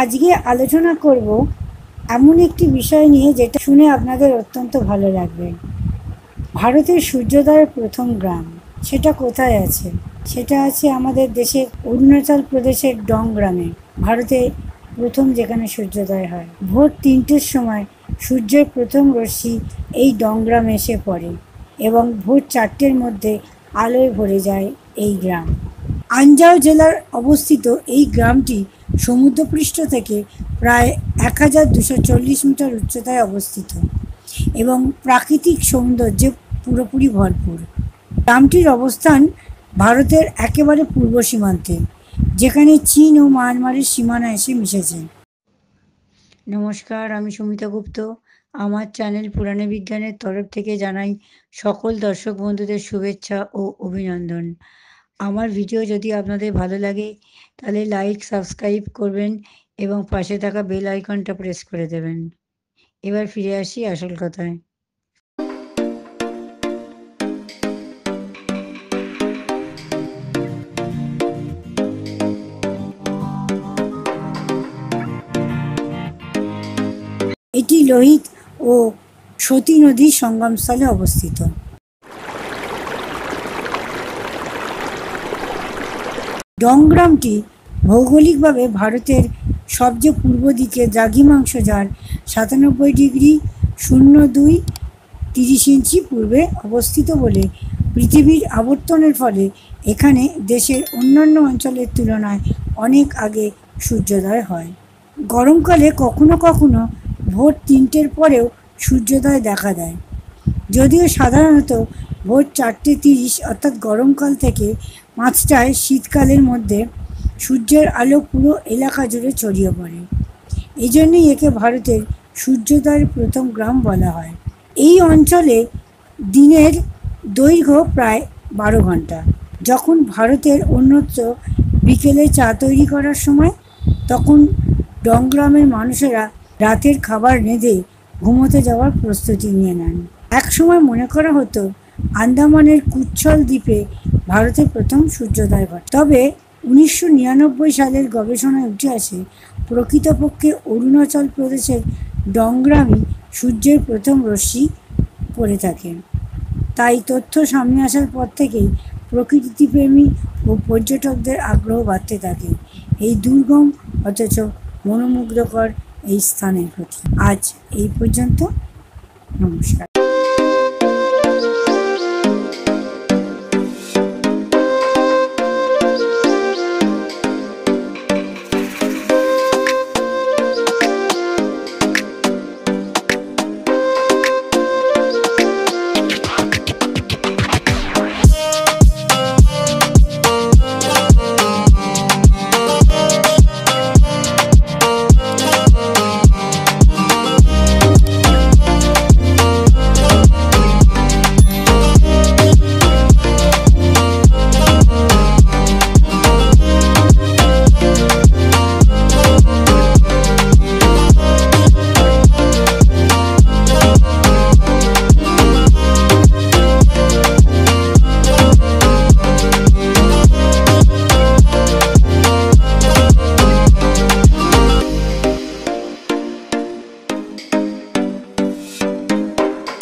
আজকে আলোচনা করব এমন একটি বিষয় নিয়ে যেটা শুনে আপনাদের অত্যন্ত ভালো লাগবে। ভারতের সূর্যোদয়ের প্রথম গ্রাম সেটা কোথায় আছে? সেটা আছে আমাদের দেশের অরুণাচল প্রদেশের ডং গ্রামে। ভারতে প্রথম যেখানে সূর্যোদয় হয়, ভোর 3টের সময় সূর্যের প্রথম রশ্মি এই ডং গ্রামে এসে পড়ে এবং ভোর 4টের মধ্যে আলোয় ভরে যায় এই গ্রাম। আনজাও জেলার অবস্থিত এই গ্রামটি সমুদ্রপৃষ্ঠ থেকে প্রায় 1240 মিটার উচ্চতায় অবস্থিত এবং প্রাকৃতিক সৌন্দর্যে পুরোপুরি ভরপুর। গ্রামটির অবস্থান ভারতের একেবারে পূর্ব সীমান্তে, যেখানে চীন ও মায়ানমারের সীমানা এসে মিশেছে। নমস্কার, আমি সুমিতা গুপ্ত। আমার চ্যানেল পুরাণে বিজ্ঞানের তরফ থেকে জানাই সকল দর্শক বন্ধুদের শুভেচ্ছা ও অভিনন্দন। আমার ভিডিও যদি আপনাদের ভালো লাগে তাহলে লাইক, সাবস্ক্রাইব করবেন এবং পাশে থাকা বেল আইকনটা প্রেস করে দেবেন। এবার ফিরে আসি আসল কথায়। এটি লোহিত ও সতী নদীর সঙ্গমস্থলে অবস্থিত। ডং গ্রামটি ভৌগোলিকভাবে ভারতের সবচেয়ে পূর্ব দিকে দ্রাঘিমাংশ, যার 97°02'30" পূর্বে অবস্থিত বলে পৃথিবীর আবর্তনের ফলে এখানে দেশের অন্যান্য অঞ্চলের তুলনায় অনেক আগে সূর্যোদয় হয়। গরমকালে কখনো কখনো ভোর 3টের পরেও সূর্যোদয় দেখা দেয়, যদিও সাধারণত ভোর 4:30 অর্থাৎ গরমকাল থেকে 5টায় শীতকালের মধ্যে সূর্যের আলো পুরো এলাকা জুড়ে ছড়িয়ে পড়ে। এই জন্যই একে ভারতের সূর্যোদয়ের প্রথম গ্রাম বলা হয়। এই অঞ্চলে দিনের দৈর্ঘ্য প্রায় 12 ঘন্টা। যখন ভারতের অন্যত্র বিকেলে চা তৈরি করার সময়, তখন ডং গ্রামের মানুষেরা রাতের খাবার রেঁধে ঘুমোতে যাওয়ার প্রস্তুতি নিয়ে নেন। একসময় মনে করা হতো আন্দামানের কুচ্ছল দ্বীপে ভারতের প্রথম সূর্যোদয় ঘটে। তবে 1999 সালের গবেষণায় উঠে আসে প্রকৃতপক্ষে অরুণাচল প্রদেশের ডং গ্রামই সূর্যের প্রথম রশ্মি পড়ে থাকে। তাই তথ্য সামনে আসার পর থেকেই প্রকৃতিপ্রেমী ও পর্যটকদের আগ্রহ বাড়তে থাকে এই দুর্গম অথচ মনোমুগ্ধকর এই স্থানের প্রতি। আজ এই পর্যন্ত। নমস্কার।